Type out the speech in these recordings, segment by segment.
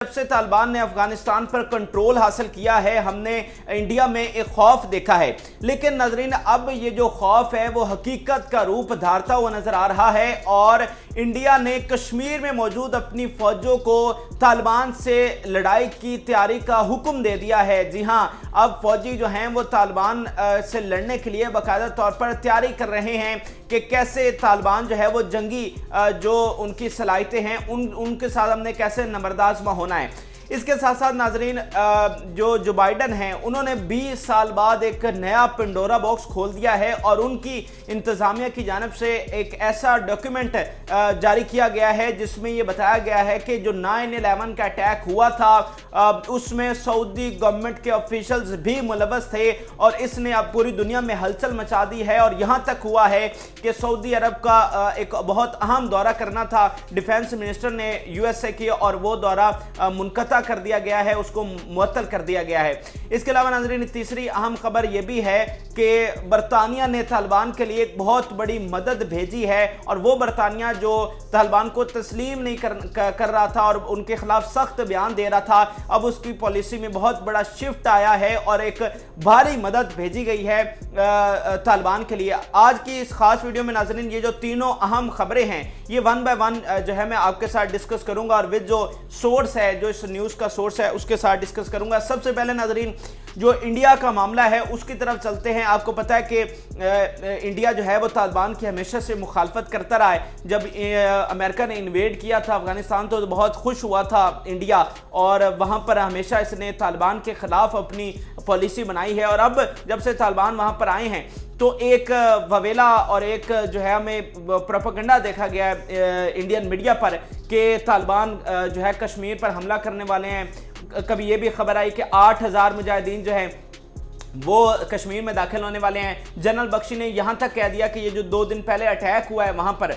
जब से तालिबान ने अफगानिस्तान पर कंट्रोल हासिल किया है, हमने इंडिया में एक खौफ देखा है। लेकिन नाज़रीन, अब ये जो खौफ है वो हकीकत का रूप धारता हुआ नजर आ रहा है और इंडिया ने कश्मीर में मौजूद अपनी फौजों को तालिबान से लड़ाई की तैयारी का हुक्म दे दिया है। जी हां, अब फौजी जो हैं वो तालिबान से लड़ने के लिए बाकायदा तौर पर तैयारी कर रहे हैं कि कैसे तालिबान जो है वो जंगी जो उनकी सलाहियतें हैं उनके साथ हमने कैसे नंबरदाज़ होना है। इसके साथ साथ नाजरीन, जो बाइडन हैं उन्होंने 20 साल बाद एक नया पिंडोरा बॉक्स खोल दिया है और उनकी इंतज़ामिया की जानिब से एक ऐसा डॉक्यूमेंट जारी किया गया है जिसमें यह बताया गया है कि जो 9/11 का अटैक हुआ था उसमें सऊदी गवर्नमेंट के ऑफिशियल्स भी मुलव्वस थे और इसने अब पूरी दुनिया में हलचल मचा दी है। और यहाँ तक हुआ है कि सऊदी अरब का एक बहुत अहम दौरा करना था डिफेंस मिनिस्टर ने USA की, और वो दौरा मुनक़ता कर दिया गया है, उसको मुअत्तल कर दिया गया है। इसके अलावा नाज़रीन, तीसरी अहम खबर यह भी है कि बरतानिया ने तालिबान के लिए एक बहुत बड़ी मदद भेजी है और वो बरतानिया जो तालिबान को तस्लीम नहीं कर रहा था और उनके खिलाफ सख्त बयान दे रहा था, अब उसकी पॉलिसी में बहुत बड़ा शिफ्ट आया है और एक भारी मदद भेजी गई है तालिबान के लिए। आज की इस खास वीडियो में नाज़रीन ये जो तीनों अहम खबरें हैं ये वन बाय वन जो है मैं आपके साथ डिस्कस करूंगा और विद जो सोर्स है, जो इस न्यूज़ का सोर्स है, उसके साथ डिस्कस करूंगा। सबसे पहले नाज़रीन जो इंडिया का मामला है उसकी तरफ चलते हैं। आपको पता है कि इंडिया जो है वो तालिबान की हमेशा से मुखालफत करता रहा है। जब अमेरिका ने इन्वेड किया था अफगानिस्तान तो बहुत खुश हुआ था इंडिया और वहाँ पर हमेशा इसने तालिबान के ख़िलाफ़ अपनी पॉलिसी बनाई है। और अब जब से तालिबान वहाँ पर आए हैं तो एक ववेला और एक जो है हमें प्रोपेगेंडा देखा गया है इंडियन मीडिया पर कि तालिबान जो है कश्मीर पर हमला करने वाले हैं। कभी ये भी खबर आई कि 8000 मुजाहिदीन जो हैं वो कश्मीर में दाखिल होने वाले हैं। जनरल बख्शी ने यहाँ तक कह दिया कि ये जो 2 दिन पहले अटैक हुआ है वहाँ पर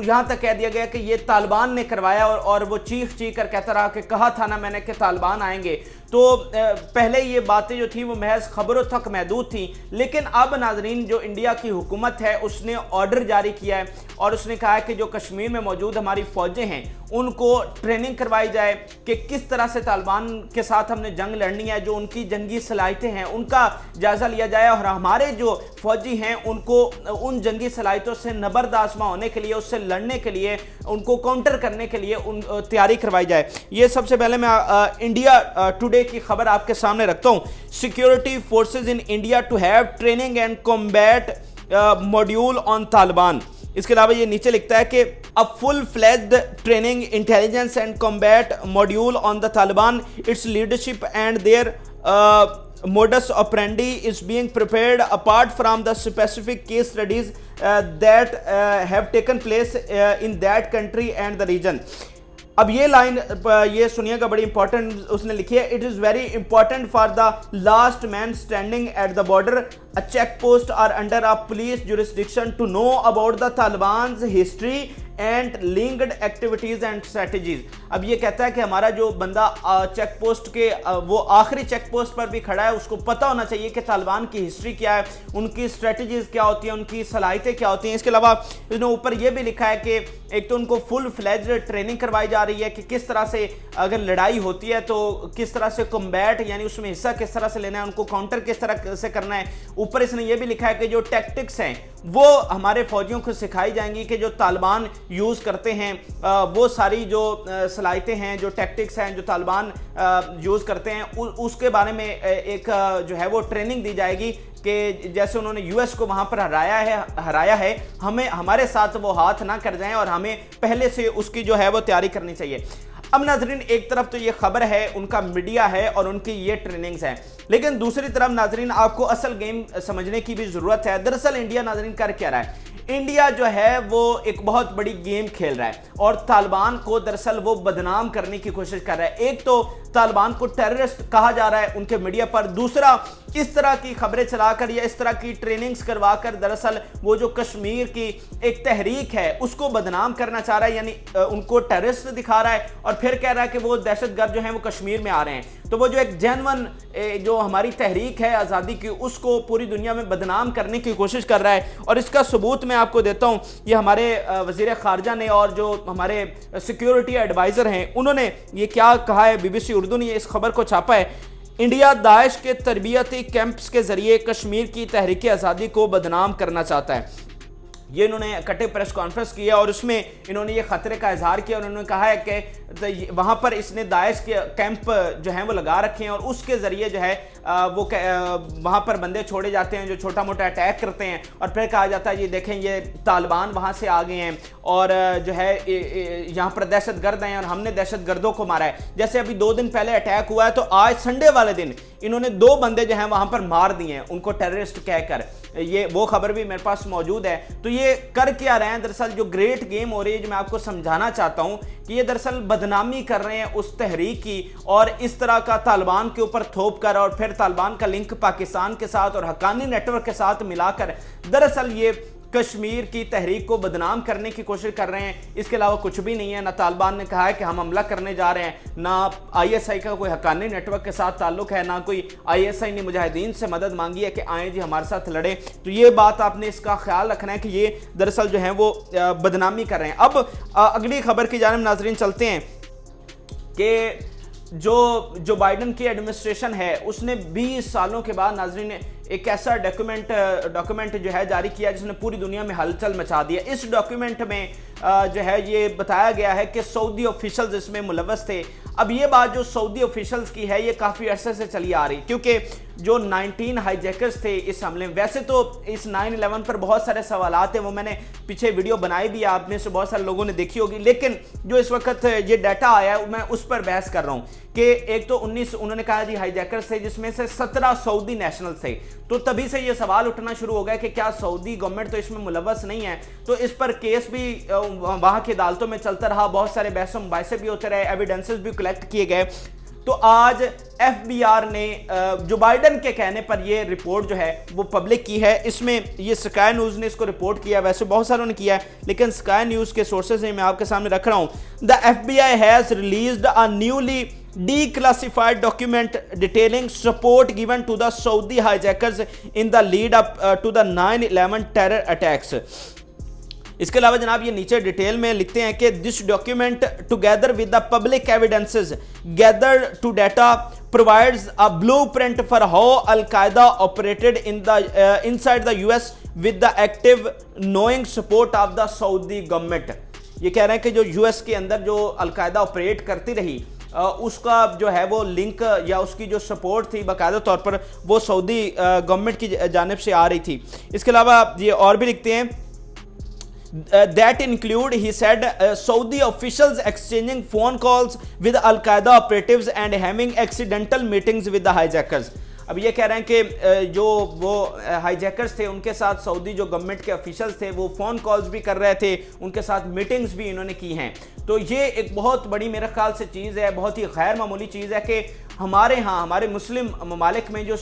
यहाँ तक कह दिया गया कि ये तालिबान ने करवाया और वो चीख कर कहता रहा कि कहा था ना मैंने कि तालिबान आएंगे। तो पहले ये बातें जो थी वो महज खबरों तक महदूद थी, लेकिन अब नाजरीन जो इंडिया की हुकूमत है उसने ऑर्डर जारी किया है और उसने कहा है कि जो कश्मीर में मौजूद हमारी फौजें हैं उनको ट्रेनिंग करवाई जाए कि किस तरह से तालिबान के साथ हमने जंग लड़नी है। जो उनकी जंगी सलाहियतें हैं उनका जायज़ा लिया जाए और हमारे जो फौजी हैं उनको उन जंगी सलाहियतों से नबरदाज़ होने के लिए, उससे लड़ने के लिए, उनको काउंटर करने के लिए तैयारी करवाई जाए। ये सबसे पहले मैं इंडिया टुडे की खबर आपके सामने रखता हूँ। Security forces in India to have training and combat module on Taliban. इसके अलावा ये नीचे लिखता है कि a full fledged training intelligence and combat module on the Taliban, its leadership and their modus operandi is being prepared apart from the specific case studies that have taken place in that country and the region. अब ये line ये सुनिएगा, बड़ी important उसने लिखी है। It is very important for the last man standing at the border a check post or under a police jurisdiction to know about the Taliban history and linked activities and strategies. अब ये कहता है कि हमारा जो बंदा check post के वो आखिरी चेक पोस्ट पर भी खड़ा है उसको पता होना चाहिए कि तालिबान की हिस्ट्री क्या है, उनकी स्ट्रेटजीज क्या होती हैं, उनकी सलाहियतें क्या होती हैं। इसके अलावा इसने ऊपर ये भी लिखा है कि एक तो उनको फुल फ्लेज्ड ट्रेनिंग करवाई जा रही है कि किस तरह से अगर लड़ाई होती है तो किस तरह से कॉम्बैट यानी उसमें हिस्सा किस तरह से लेना है, उनको काउंटर किस तरह से करना है। ऊपर इसने ये भी लिखा है कि जो टैक्टिक्स हैं वो हमारे फौजियों को सिखाई जाएंगी कि जो तालिबान यूज़ करते हैं वो सारी जो सलाहियतें हैं, जो टैक्टिक्स हैं जो तालिबान यूज़ करते हैं उसके बारे में एक जो है वो ट्रेनिंग दी जाएगी कि जैसे उन्होंने US को वहाँ पर हराया है हमें हमारे साथ वो हाथ ना कर जाएं और हमें पहले से उसकी जो है वो तैयारी करनी चाहिए। अब नाजरीन एक तरफ तो ये खबर है, उनका मीडिया है और उनकी ये ट्रेनिंग्स हैं, लेकिन दूसरी तरफ नाजरीन आपको असल गेम समझने की भी ज़रूरत है। दरअसल इंडिया नाजरीन कर क्या रहा है, इंडिया जो है वो एक बहुत बड़ी गेम खेल रहा है और तालिबान को दरअसल वो बदनाम करने की कोशिश कर रहा है। एक तो तालिबान को टेररिस्ट कहा जा रहा है उनके मीडिया पर, दूसरा इस तरह की खबरें चलाकर या इस तरह की ट्रेनिंग्स करवा कर दरअसल वो जो कश्मीर की एक तहरीक है उसको बदनाम करना चाह रहा है, यानी उनको टेररिस्ट दिखा रहा है और फिर कह रहा है कि वो दहशतगर्द जो हैं वो कश्मीर में आ रहे हैं। तो वो जो एक जेन्युइन जो हमारी तहरीक है आज़ादी की उसको पूरी दुनिया में बदनाम करने की कोशिश कर रहा है। और इसका सबूत मैं आपको देता हूँ, ये हमारे वज़ीर ख़ारजा ने और जो हमारे सिक्योरिटी एडवाइज़र हैं उन्होंने ये क्या कहा है, BBC उर्दू ने इस खबर को छापा है। इंडिया दाइश के तरबियती कैंप्स के जरिए कश्मीर की तहरीक आज़ादी को बदनाम करना चाहता है। ये इन्होंने इकट्ठे प्रेस कॉन्फ्रेंस किया और उसमें इन्होंने ये खतरे का इजहार किया और उन्होंने कहा है कि वहाँ पर इसने दाइश के कैंप जो हैं वो लगा रखे हैं और उसके ज़रिए जो है वो वहाँ पर बंदे छोड़े जाते हैं जो छोटा मोटा अटैक करते हैं और फिर कहा जाता है ये देखें ये तालिबान वहाँ से आ गए हैं और जो है यहाँ पर दहशतगर्द हैं और हमने दहशतगर्दों को मारा है। जैसे अभी 2 दिन पहले अटैक हुआ है तो आज संडे वाले दिन इन्होंने 2 बंदे जो हैं वहाँ पर मार दिए हैं उनको टेररिस्ट कहकर, ये वो खबर भी मेरे पास मौजूद है। तो ये कर क्या रहे हैं, दरअसल जो ग्रेट गेम हो रही है जो मैं आपको समझाना चाहता हूँ कि ये दरअसल बदनामी कर रहे हैं उस तहरीक की और इस तरह का तालिबान के ऊपर थोप कर और फिर तालिबान का लिंक पाकिस्तान के साथ और हक्कानी नेटवर्क के साथ मिलाकर दरअसल ये कश्मीर की तहरीक को बदनाम करने की कोशिश कर रहे हैं। इसके अलावा कुछ भी नहीं है। ना तालिबान ने कहा है कि हम हमला करने जा रहे हैं, ना ISI का कोई हक्कानी नेटवर्क के साथ ताल्लुक है, ना कोई ISI ने मुजाहिदीन से मदद मांगी है कि आएँ जी हमारे साथ लड़े। तो ये बात आपने इसका ख्याल रखना है कि ये दरअसल जो है वो बदनामी कर रहे हैं। अब अगली खबर की जानिब नाजरीन चलते हैं कि जो बाइडन की एडमिनिस्ट्रेशन है उसने 20 सालों के बाद नाजरीन एक ऐसा डॉक्यूमेंट जो है जारी किया जिसने पूरी दुनिया में हलचल मचा दिया। इस डॉक्यूमेंट में जो है ये बताया गया है कि सऊदी ऑफिशियल्स इसमें मुलव्वस थे। अब ये बात जो सऊदी ऑफिशियल्स की है ये काफ़ी अरसे से चली आ रही, क्योंकि जो 19 हाईजैकर्स थे इस हमले में, वैसे तो इस 9/11 पर बहुत सारे सवालात हैं, वो मैंने पीछे वीडियो बनाई भी, आप में से बहुत सारे लोगों ने देखी होगी, लेकिन जो इस वक्त ये डाटा आया है मैं उस पर बहस कर रहा हूँ कि एक तो 19 उन्होंने कहा जी हाईजैकर्स थे जिसमें से 17 सऊदी नेशनल्स थे। तो तभी से ये सवाल उठना शुरू हो गया कि क्या सऊदी गवर्नमेंट तो इसमें मुलव्वस नहीं है। तो इस पर केस भी वहाँ की अदालतों में चलता रहा, बहुत सारे बहस मुबाहिसे भी होते रहे, एविडेंसेस भी कलेक्ट किए गए। तो आज FBI ने जो बाइडन के कहने पर ये रिपोर्ट जो है वो पब्लिक की है। इसमें ये स्काई न्यूज़ ने इसको रिपोर्ट किया, वैसे बहुत सारों ने किया है लेकिन स्काई न्यूज़ के सोर्सेज मैं आपके सामने रख रहा हूँ। The FBI has released a newly declassified document detailing support given to the Saudi hijackers in the lead up to the 9/11 terror attacks. इसके अलावा जनाब ये नीचे डिटेल में लिखते हैं कि this document together with the public evidences gathered to data provides a blueprint for how al-Qaeda operated inside the US with the active knowing support of the Saudi government. ये कह रहे हैं कि जो US के अंदर जो अल-कायदा ऑपरेट करती रही उसका जो है वो लिंक या उसकी जो सपोर्ट थी बाकायदा तौर पर वो सऊदी गवर्नमेंट की जानिब से आ रही थी। इसके अलावा ये और भी लिखते हैं that include, he said, Saudi officials exchanging phone calls with Al-Qaeda operatives and having accidental meetings with the hijackers. अब ये कह रहे हैं कि जो वो हाईजैकर्स थे उनके साथ सऊदी जो गवर्नमेंट के ऑफिशियल्स थे वो फ़ोन कॉल्स भी कर रहे थे, उनके साथ मीटिंग्स भी इन्होंने की हैं। तो ये एक बहुत बड़ी मेरे ख्याल से चीज़ है, बहुत ही गैर मामूली चीज़ है कि हमारे यहाँ हमारे मुस्लिम ममालिक में जो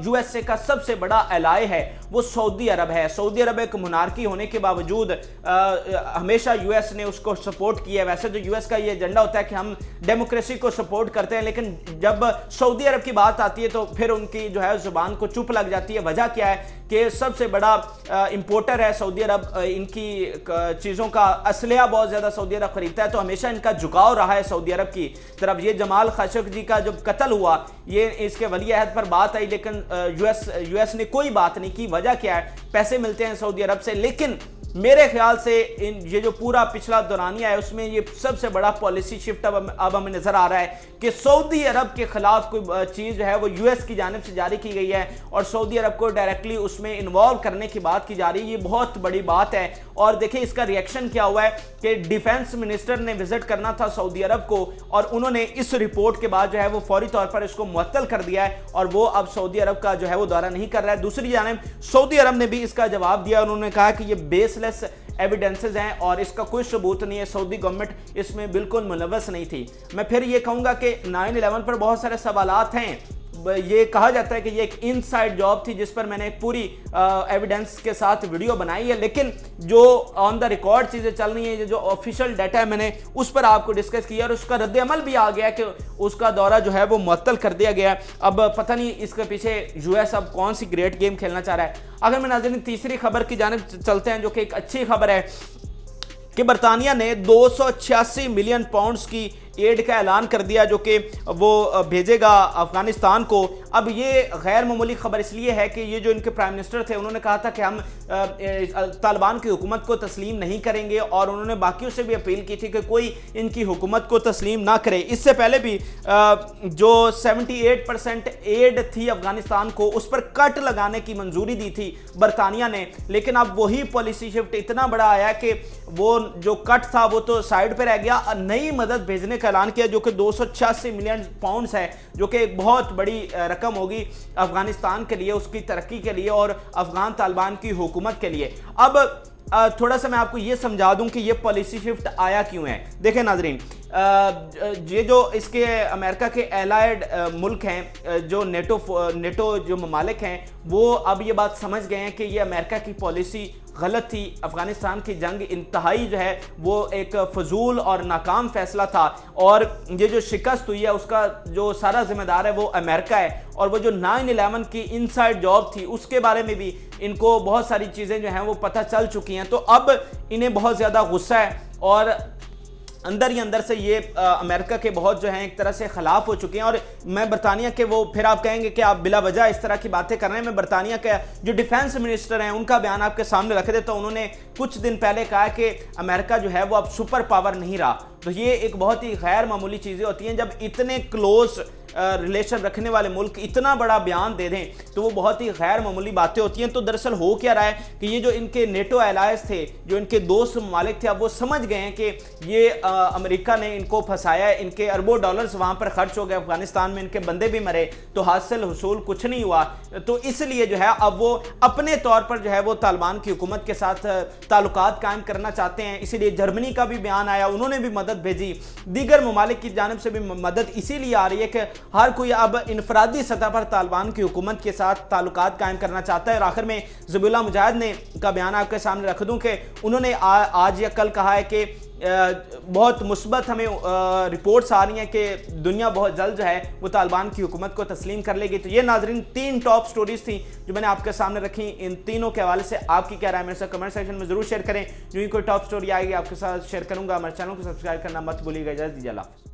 USA का सबसे बड़ा एलाय है वो सऊदी अरब है। सऊदी अरब एक मोनार्की होने के बावजूद हमेशा US ने उसको सपोर्ट किया है। वैसे तो US का ये एजेंडा होता है कि हम डेमोक्रेसी को सपोर्ट करते हैं, लेकिन जब सऊदी अरब की बात आती है तो फिर उनकी जो है ज़ुबान को चुप लग जाती है। वजह क्या है कि सबसे बड़ा इंपोर्टर है सऊदी अरब, इनकी चीज़ों का असलिया बहुत ज़्यादा सऊदी अरब खरीदता है, तो हमेशा इनका झुकाव रहा है सऊदी अरब की तरफ। ये जमाल खशोगी का जब कत्ल हुआ ये इसके वली अहद पर बात आई, लेकिन US ने कोई बात नहीं की। वजह क्या है, पैसे मिलते हैं सऊदी अरब से। लेकिन मेरे ख्याल से ये जो पूरा पिछला दौरानिया है उसमें ये सबसे बड़ा पॉलिसी शिफ्ट अब हमें नजर आ रहा है कि सऊदी अरब के खिलाफ कोई चीज़ जो है वो US की जानिब से जारी की गई है और सऊदी अरब को डायरेक्टली उसमें इन्वॉल्व करने की बात की जा रही है। ये बहुत बड़ी बात है। और देखिए इसका रिएक्शन क्या हुआ है कि डिफेंस मिनिस्टर ने विजिट करना था सऊदी अरब को और उन्होंने इस रिपोर्ट के बाद जो है वो फौरी तौर पर इसको मुअत्तल कर दिया है और वो अब सऊदी अरब का जो है वो दौरा नहीं कर रहा है। दूसरी जानिब सऊदी अरब ने भी इसका जवाब दिया, उन्होंने कहा कि ये बेसलेस एविडेंसेस हैं और इसका कोई सबूत नहीं है, सऊदी गवर्नमेंट इसमें बिल्कुल मुलव्वस नहीं थी। मैं फिर ये कहूँगा कि 9/11 पर बहुत सारे सवालात हैं, یہ کہا جاتا ہے کہ یہ ایک ان سائڈ جاب تھی جس پر میں نے ایک پوری ایویڈنس کے ساتھ ویڈیو بنائی ہے، لیکن جو آن دا ریکارڈ چیزیں چل رہی ہیں، جو آفیشیل ڈیٹا ہے، میں نے اس پر آپ کو ڈسکس کیا اور اس کا رد عمل بھی آ گیا کہ اس کا دورہ جو ہے وہ معطل کر دیا گیا۔ اب پتہ نہیں اس کے پیچھے یو ایس اب کون سی گریٹ گیم کھیلنا چاہ رہا ہے۔ اگر میں ناظرین تیسری خبر کی جانب چلتے ہیں جو کہ ایک اچھی خبر ہے کہ برطانیہ نے 286 ملین پاؤنڈز کی ایڈ کا اعلان کر دیا جو کہ وہ بھیجے گا افغانستان کو۔ اب یہ غیر معمولی خبر اس لیے ہے کہ یہ جو ان کے پرائم منسٹر تھے انہوں نے کہا تھا کہ ہم طالبان کی حکومت کو تسلیم نہیں کریں گے، اور انہوں نے باقیوں سے بھی اپیل کی تھی کہ کوئی ان کی حکومت کو تسلیم نہ کرے۔ اس سے پہلے بھی جو 78% ایڈ تھی افغانستان کو اس پر کٹ لگانے کی منظوری دی تھی برطانیہ نے، لیکن اب وہی پالیسی شفٹ اتنا بڑا آیا کہ وہ جو کٹ تھا وہ تو سائیڈ پہ رہ گیا، نئی مدد بھیجنے کا اعلان کیا جو کہ 286 ملین پاؤنڈز ہے، جو کہ ایک بہت بڑی رقم ہوگی افغانستان کے لیے، اس کی ترقی کے لیے اور افغان طالبان کی حکومت کے لیے۔ اب تھوڑا سا میں آپ کو یہ سمجھا دوں کہ یہ پالیسی شفٹ آیا کیوں ہے۔ دیکھیں ناظرین، یہ جو اس کے امریکہ کے الائیڈ ملک ہیں، جو نیٹو جو ممالک ہیں، وہ اب یہ بات سمجھ گئے ہیں کہ یہ امریکہ کی پالیسی غلط تھی، افغانستان کی جنگ انتہائی جو ہے وہ ایک فضول اور ناکام فیصلہ تھا، اور یہ جو شکست ہوئی ہے اس کا جو سارا ذمہ دار ہے وہ امریکہ ہے، اور وہ جو 9/11 کی انسائیڈ جاب تھی اس کے بارے میں بھی ان کو بہت ساری چیزیں جو ہیں وہ پتہ چل چکی ہیں، تو اب انہیں بہت زیادہ غصہ ہے اور اندر ہی اندر سے یہ امریکہ کے بہت جو ہیں ایک طرح سے خلاف ہو چکے ہیں۔ اور میں برطانیہ کے وہ پھر آپ کہیں گے کہ آپ بلا وجہ اس طرح کی باتیں کر رہے ہیں، میں برطانیہ کے جو ڈیفنس منسٹر ہیں ان کا بیان آپ کے سامنے رکھ دیتا ہوں۔ انہوں نے کچھ دن پہلے کہا کہ امریکہ جو ہے وہ اب سپر پاور نہیں رہا، تو یہ ایک بہت ہی غیر معمولی چیزیں ہوتی ہیں جب اتنے کلوز ریلیشن رکھنے والے ملک اتنا بڑا بیان دے دیں، تو وہ بہت ہی غیر معمولی باتیں ہوتی ہیں۔ تو دراصل ہو کیا رہا ہے کہ یہ جو ان کے نیٹو الائز تھے، جو ان کے دوست ممالک تھے، اب وہ سمجھ گئے ہیں کہ یہ امریکہ نے ان کو پھنسایا ہے، ان کے اربوں ڈالرز وہاں پر خرچ ہو گئے، افغانستان میں ان کے بندے بھی مرے، تو حاصل حصول کچھ نہیں ہوا، تو اس لیے جو ہے اب وہ اپنے طور پر جو ہے وہ طالبان کی حکومت کے ساتھ تعلقات قائم کرنا چاہتے ہیں۔ اسی لیے جرمنی کا بھی بیان آیا، انہوں نے بھی مدد بھیجی، دیگر ممالک کی جانب سے بھی مدد اسی لیے آ رہی ہے کہ ہر کوئی اب انفرادی سطح پر طالبان کی حکومت کے ساتھ تعلقات قائم کرنا چاہتا ہے۔ اور آخر میں ذبیح اللہ مجاہد نے کا بیان آپ کے سامنے رکھ دوں کہ انہوں نے آج یا کل کہا ہے کہ بہت مثبت ہمیں رپورٹس آ رہی ہیں کہ دنیا بہت جلد جو ہے وہ طالبان کی حکومت کو تسلیم کر لے گی۔ تو یہ ناظرین 3 ٹاپ سٹوریز تھیں جو میں نے آپ کے سامنے رکھی، ان تینوں کے حوالے سے آپ کی کیا رائے ہے میرے ساتھ کمنٹ سیکشن میں ضرور شیئر کریں۔ جو ہی کوئی ٹاپ سٹوری آئے گی آپ کے ساتھ شیئر کروں گا۔ ہمارے چینل کو سبسکرائب کرنا مت بھولیے گا۔ اجازت دیجیے، اللہ حافظ۔